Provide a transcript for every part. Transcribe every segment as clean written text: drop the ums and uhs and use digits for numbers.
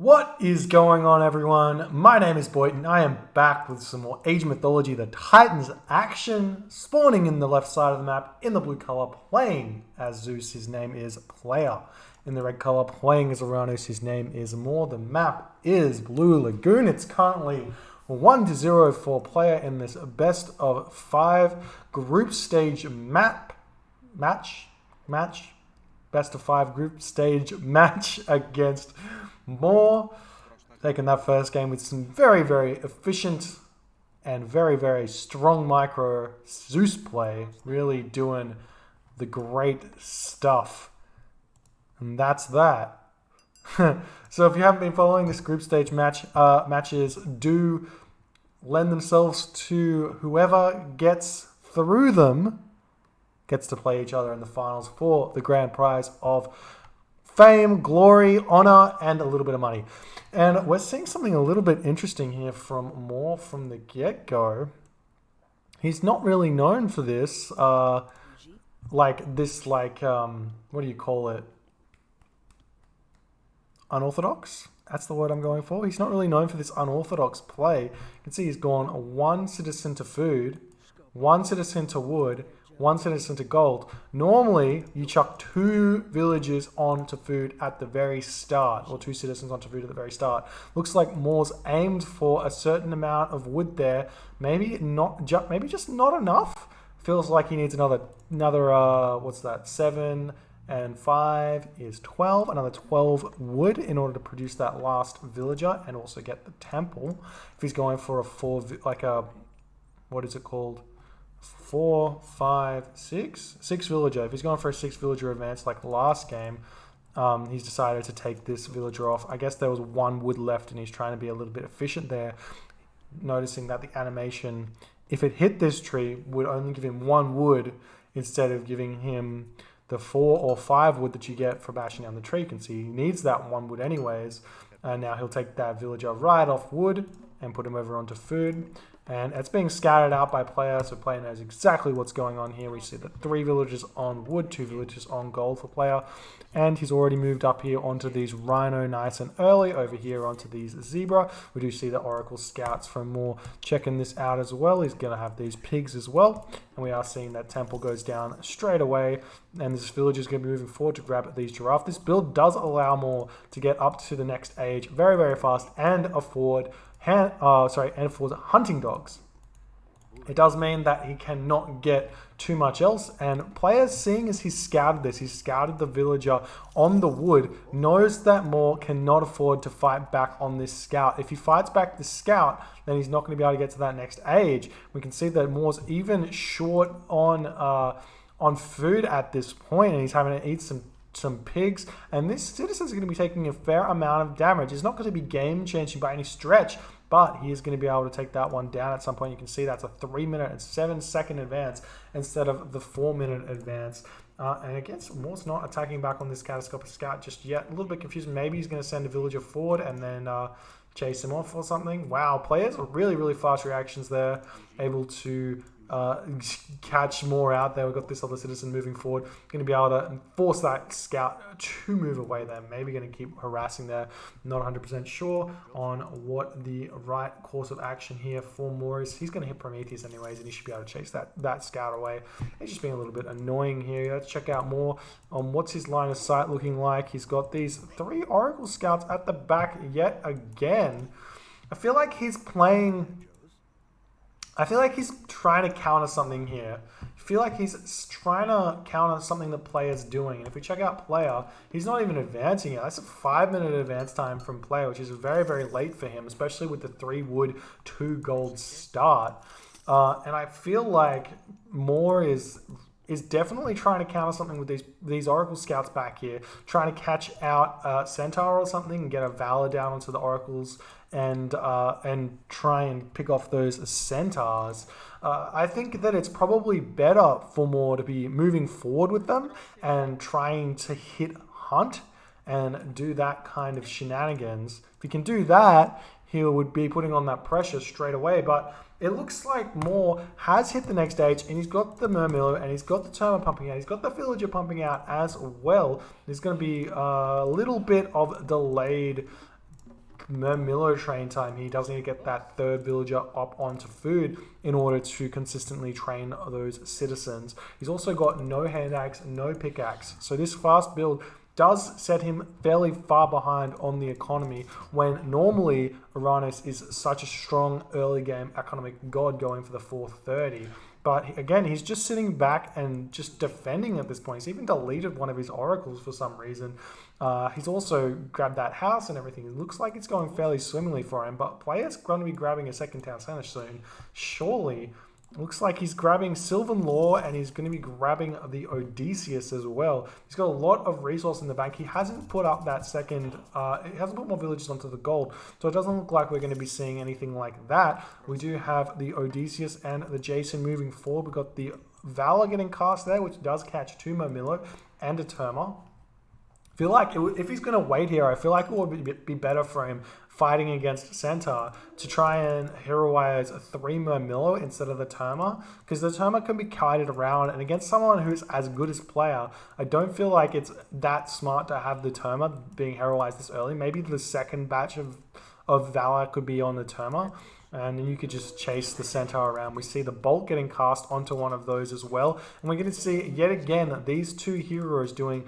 What is going on, everyone? My name is Boit and I am back with some more Age of Mythology, the Titans action, spawning in the left side of the map in the blue color, playing as Zeus, his name is Player. In the red color, playing as Oranos, his name is More. The map is Blue Lagoon. It's currently 1-0 for Player in this best of 5 group stage match, best of 5 group stage match against More. Taking that first game with some very, very efficient and very, very strong micro Zeus play, really doing the great stuff. And that's that. So if you haven't been following this group stage matches do lend themselves to whoever gets through them gets to play each other in the finals for the grand prize of fame, glory, honor, and a little bit of money. And we're seeing something a little bit interesting here from More from the get-go. He's not really known for this, what do you call it? Unorthodox? That's the word I'm going for. He's not really known for this unorthodox play. You can see he's gone 1 citizen to food, 1 citizen to wood, 1 citizen to gold. Normally, you chuck 2 villagers onto food at the very start, or 2 citizens onto food at the very start. Looks like Moore's aimed for a certain amount of wood there. Maybe just not enough. Feels like he needs another what's that? 7 and 5 is 12. Another 12 wood in order to produce that last villager and also get the temple. If he's going for what is it called? 4, 5, 6 villager. If he's going for a 6 villager advance like the last game, he's decided to take this villager off. I guess there was 1 wood left and he's trying to be a little bit efficient there, noticing that the animation, if it hit this tree, would only give him 1 wood instead of giving him the 4 or 5 wood that you get for bashing down the tree. You can see he needs that 1 wood anyways, and now he'll take that villager right off wood and put him over onto food. And it's being scattered out by Player, so Player knows exactly what's going on here. We see the 3 villagers on wood, 2 villagers on gold for Player. And he's already moved up here onto these Rhino nice and early, over here onto these Zebra. We do see the Oracle Scouts from More checking this out as well. He's going to have these pigs as well. And we are seeing that Temple goes down straight away. And this villager is going to be moving forward to grab these Giraffe. This build does allow More to get up to the next age very, very fast and afford hunting dogs. It does mean that he cannot get too much else, and Players, seeing as he's scouted the villager on the wood, knows that More cannot afford to fight back on this scout. If he fights back the scout, then he's not going to be able to get to that next age. We can see that Moore's even short on food at this point, and he's having to eat some pigs, and this citizen's going to be taking a fair amount of damage. It's not going to be game changing by any stretch, but he is going to be able to take that one down at some point. You can see that's a 3-minute and 7-second advance instead of the 4-minute advance. And again, Moore's not attacking back on this Catastrophic Scout just yet. A little bit confused. Maybe he's going to send a villager forward and then chase him off or something. Wow, Players are really, really fast reactions there, able to catch More out there. We've got this other citizen moving forward, going to be able to force that scout to move away there. Maybe going to keep harassing there. Not 100% sure on what the right course of action here for More is. He's going to hit Prometheus anyways, and he should be able to chase that scout away. He's just being a little bit annoying here. Let's check out More on what's his line of sight looking like. He's got these 3 Oracle Scouts at the back yet again. I feel like he's trying to counter something here. I feel like he's trying to counter something that Player's doing. And if we check out Player, he's not even advancing yet. That's a 5-minute advance time from Player, which is very, very late for him, especially with the 3 wood, 2 gold start. And I feel like More is definitely trying to counter something with these Oracle Scouts back here, trying to catch out Centaur or something and get a Valor down onto the Oracles and try and pick off those Centaurs. I think that it's probably better for More to be moving forward with them and trying to hit Hunt and do that kind of shenanigans. If he can do that, he would be putting on that pressure straight away, but it looks like More has hit the next stage, and he's got the Murmillo, and he's got the Terma pumping out, he's got the Villager pumping out as well. There's going to be a little bit of delayed Murmillo train time. He does need to get that third villager up onto food in order to consistently train those citizens. He's also got no hand axe, no pickaxe. So this fast build does set him fairly far behind on the economy, when normally Oranos is such a strong early game economic god going for the 430. But again, he's just sitting back and just defending at this point. He's even deleted one of his oracles for some reason. He's also grabbed that house and everything. It looks like it's going fairly swimmingly for him, but player's going to be grabbing a second town center soon. Surely. Looks like he's grabbing Sylvan Law, and he's going to be grabbing the Odysseus as well. He's got a lot of resource in the bank. He hasn't put up that second, he hasn't put more villages onto the gold, so it doesn't look like we're going to be seeing anything like that. We do have the Odysseus and the Jason moving forward. We've got the Valor getting cast there, which does catch 2 Murmillo and a Terma. I feel like if he's going to wait here, I feel like it would be better for him fighting against Centaur to try and heroize a 3 Murmillo instead of the Terma, because the Terma can be kited around, and against someone who's as good as player, I don't feel like it's that smart to have the Terma being heroized this early. Maybe the second batch of Valor could be on the Terma, and then you could just chase the Centaur around. We see the Bolt getting cast onto one of those as well, and we're going to see yet again these two heroes doing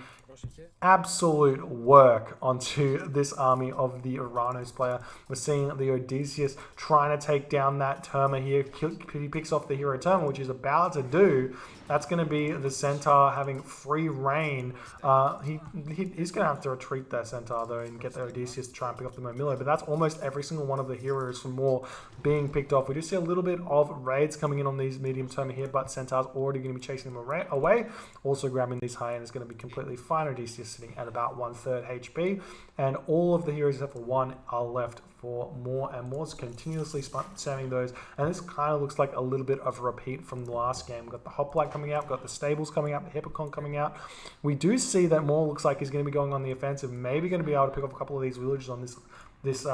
absolute work onto this army of the Oranos player. We're seeing the Odysseus trying to take down that Terma here. He picks off the hero Terma, which he's about to do. That's going to be the Centaur having free reign. He's going to have to retreat that Centaur though and get the Odysseus to try and pick off the Murmillo, but that's almost every single one of the heroes for more being picked off. We do see a little bit of raids coming in on these medium Terma here, but Centaur's already going to be chasing them away. Also grabbing these high-end is going to be completely fine. Odysseus sitting at about 1/3 HP, and all of the heroes except for one are left for more, and Moore's continuously spamming those, and this kind of looks like a little bit of a repeat from the last game. We've got the Hoplite coming out, we've got the Stables coming out, the Hippocon coming out. We do see that Moore looks like he's going to be going on the offensive, maybe going to be able to pick off a couple of these villages on this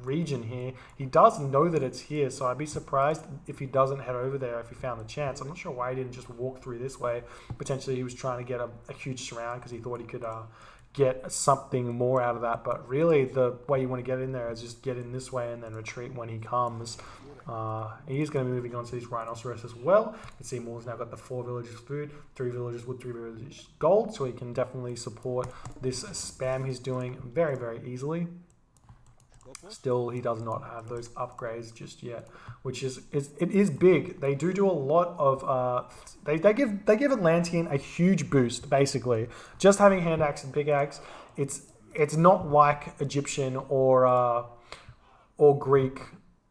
region here. He does know that it's here, so I'd be surprised if he doesn't head over there if he found the chance. I'm not sure why he didn't just walk through this way. Potentially he was trying to get a huge surround because he thought he could get something more out of that, but really the way you want to get in there is just get in this way and then retreat when he comes. He is going to be moving on to these Rhinoceros as well. You can see Moore's now got the 4 villages food, 3 villages wood, 3 villages gold, so he can definitely support this spam he's doing very, very easily. Still, he does not have those upgrades just yet, which it is big. They do a lot of they give Atlantean a huge boost. Basically, just having hand axe and pickaxe, it's not like Egyptian or Greek,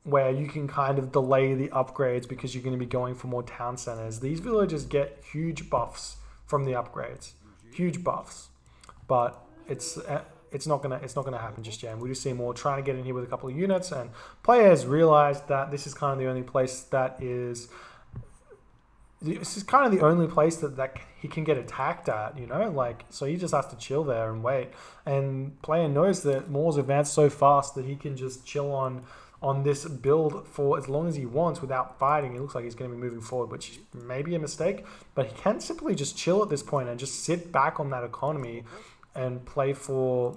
where you can kind of delay the upgrades because you're going to be going for more town centers. These villages get huge buffs from the upgrades, huge buffs, but it's not gonna happen just yet. And we just see more trying to get in here with a couple of units, and players realize that this is kind of the only place that he can get attacked at, you know, like, so he just has to chill there and wait. And player knows that Moore's advanced so fast that he can just chill on this build for as long as he wants without fighting. It looks like he's going to be moving forward, which may be a mistake, but he can simply just chill at this point and just sit back on that economy and play for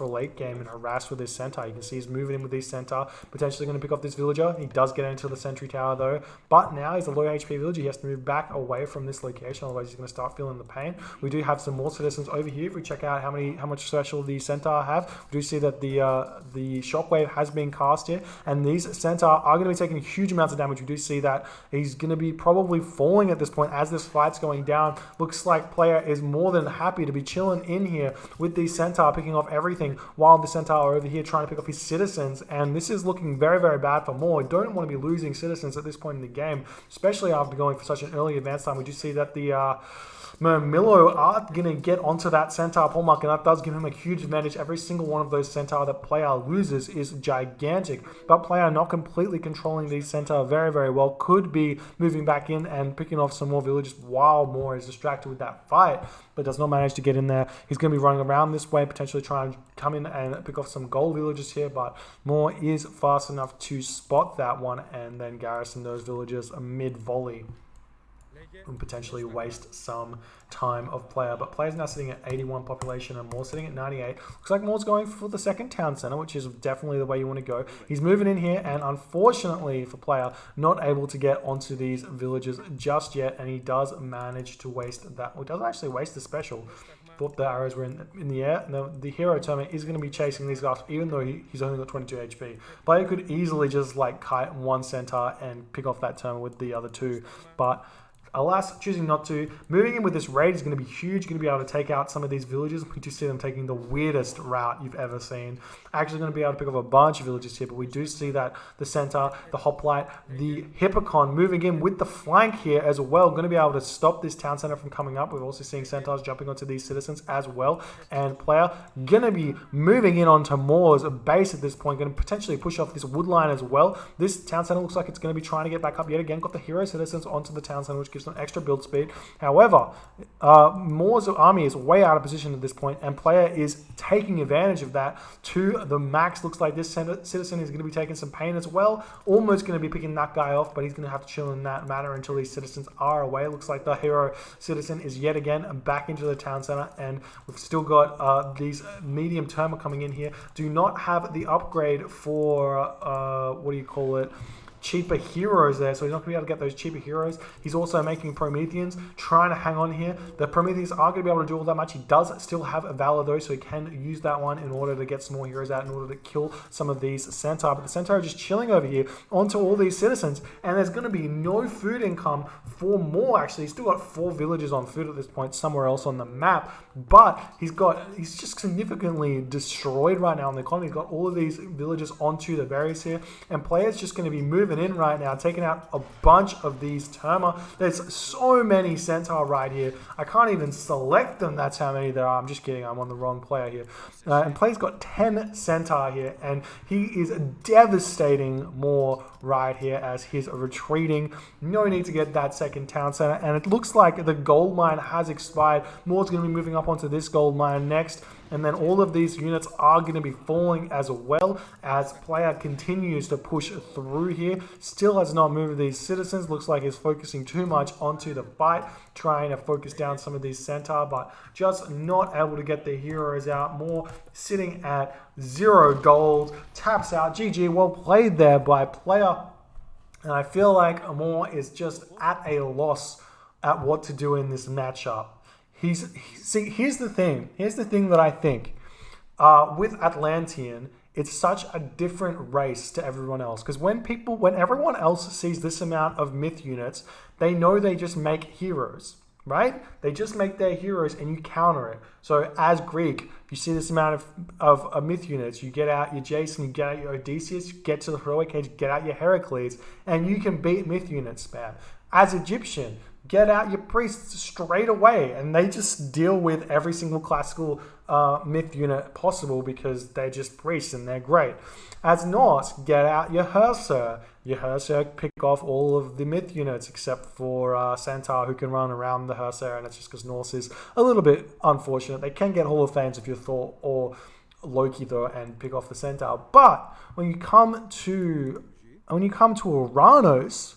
late game and harass with his Centaur. You can see he's moving in with his Centaur, potentially going to pick off this villager. He does get into the sentry tower though, but now he's a low HP villager. He has to move back away from this location, otherwise he's going to start feeling the pain. We do have some more citizens over here. If we check out how much special the Centaur have, we do see that the shockwave has been cast here, and these Centaur are going to be taking huge amounts of damage. We do see that he's going to be probably falling at this point as this fight's going down. Looks like player is more than happy to be chilling in here with the Centaur picking off everything, while the Centaur are over here trying to pick off his citizens, and this is looking very, very bad for Moore. We don't want to be losing citizens at this point in the game, especially after going for such an early advance time. We do see that the Murmillo are going to get onto that Centaur pullmark, and that does give him a huge advantage. Every single one of those Centaur that player loses is gigantic, but player not completely controlling these Centaur very, very well. Could be moving back in and picking off some more villages while Moore is distracted with that fight, but does not manage to get in there. He's going to be running around this way, potentially trying to come in and pick off some gold villages here, but Moore is fast enough to spot that one and then garrison those villages mid-volley. and potentially waste some time of player. But player's now sitting at 81 population and Moore's sitting at 98. Looks like Moore's going for the second town center, which is definitely the way you want to go. He's moving in here, and unfortunately for player, not able to get onto these villages just yet, and he does manage to waste that. Well, he doesn't actually waste the special. Thought the arrows were in the air. The hero tournament is going to be chasing these guys, even though he's only got 22 HP. Player could easily just like kite one centaur and pick off that tournament with the other two, but alas, choosing not to. Moving in with this raid is going to be huge. Going to be able to take out some of these villages. We do see them taking the weirdest route you've ever seen. Actually going to be able to pick off a bunch of villages here, but we do see that the centaur, the hoplite, the hippocon moving in with the flank here as well. Going to be able to stop this town center from coming up. We've also seen centaurs jumping onto these citizens as well. And player going to be moving in onto Moore's base at this point. Going to potentially push off this wood line as well. This town center looks like it's going to be trying to get back up yet again. Got the hero citizens onto the town center, which gives some extra build speed. However, Moore's army is way out of position at this point, and player is taking advantage of that to the max. Looks like this citizen is going to be taking some pain as well. Almost going to be picking that guy off, but he's going to have to chill in that manner until these citizens are away. Looks like the hero citizen is yet again back into the town center, and we've still got these medium terma coming in here. Do not have the upgrade for what do you call it? Cheaper heroes there, so he's not going to be able to get those cheaper heroes. He's also making Prometheans, trying to hang on here. The Prometheans aren't going to be able to do all that much. He does still have a Valor though, so he can use that one in order to get some more heroes out, in order to kill some of these Centaur. But the Centaur are just chilling over here onto all these citizens, and there's going to be no food income for more. Actually, he's still got 4 villages on food at this point, somewhere else on the map, but he's just significantly destroyed right now in the economy. He's got all of these villages onto the berries here, and players just going to be moving in right now, taking out a bunch of these terma. There's so many centaur right here. I can't even select them. That's how many there are. I'm just kidding. I'm on the wrong player here. And player's got 10 centaur here, and he is devastating Moore right here as he's retreating. No need to get that second town center, and it looks like the gold mine has expired. Moore's going to be moving up onto this gold mine next, and then all of these units are going to be falling as well as player continues to push through here. Still has not moved these citizens. Looks like he's focusing too much onto the fight, trying to focus down some of these centaur, but just not able to get the heroes out. More sitting at 0 gold. Taps out. GG. Well played there by player. And I feel like Moore is just at a loss at what to do in this matchup. See, here's the thing. Here's the thing that I think. With Atlantean, it's such a different race to everyone else. Because when everyone else sees this amount of myth units, they know they just make heroes, right? They just make their heroes and you counter it. So as Greek, you see this amount of myth units, you get out your Jason, you get out your Odysseus, you get to the heroic age, get out your Heracles, and you can beat myth units, man. As Egyptian, get out your priests straight away, and they just deal with every single classical myth unit possible because they're just priests and they're great. As Norse, get out your Herser. Your Herser pick off all of the myth units except for Centaur, who can run around the Herser, and it's just because Norse is a little bit unfortunate. They can get Hall of Fames if you're Thor or Loki though, and pick off the Centaur. But when you come to Oranos,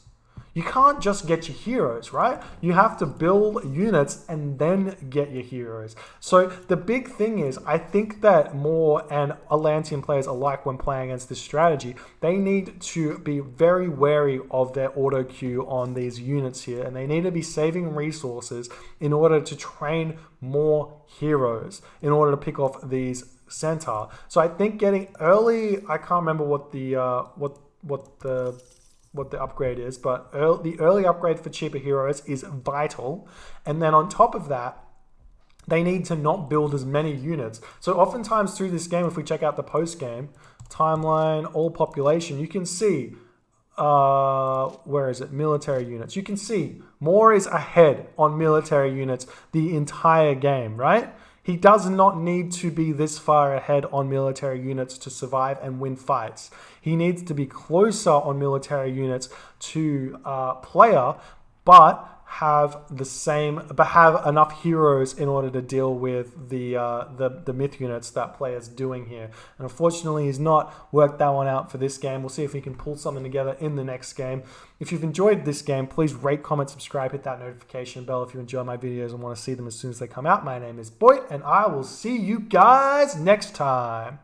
you can't just get your heroes, right? You have to build units and then get your heroes. So the big thing is, I think that Moore and Atlantean players alike, when playing against this strategy, they need to be very wary of their auto queue on these units here, and they need to be saving resources in order to train more heroes, in order to pick off these centaur. So I think getting early, I can't remember what the upgrade is, but the early upgrade for cheaper heroes is vital. And then on top of that, they need to not build as many units. So oftentimes through this game, if we check out the post-game timeline, all population, you can see, where is it? Military units. You can see Moore is ahead on military units the entire game, right? He does not need to be this far ahead on military units to survive and win fights. He needs to be closer on military units to player, but have the same, but have enough heroes in order to deal with the myth units that player's doing here. And unfortunately, he's not worked that one out for this game. We'll see if we can pull something together in the next game. If you've enjoyed this game, please rate, comment, subscribe, hit that notification bell if you enjoy my videos and want to see them as soon as they come out. My name is Boit, and I will see you guys next time.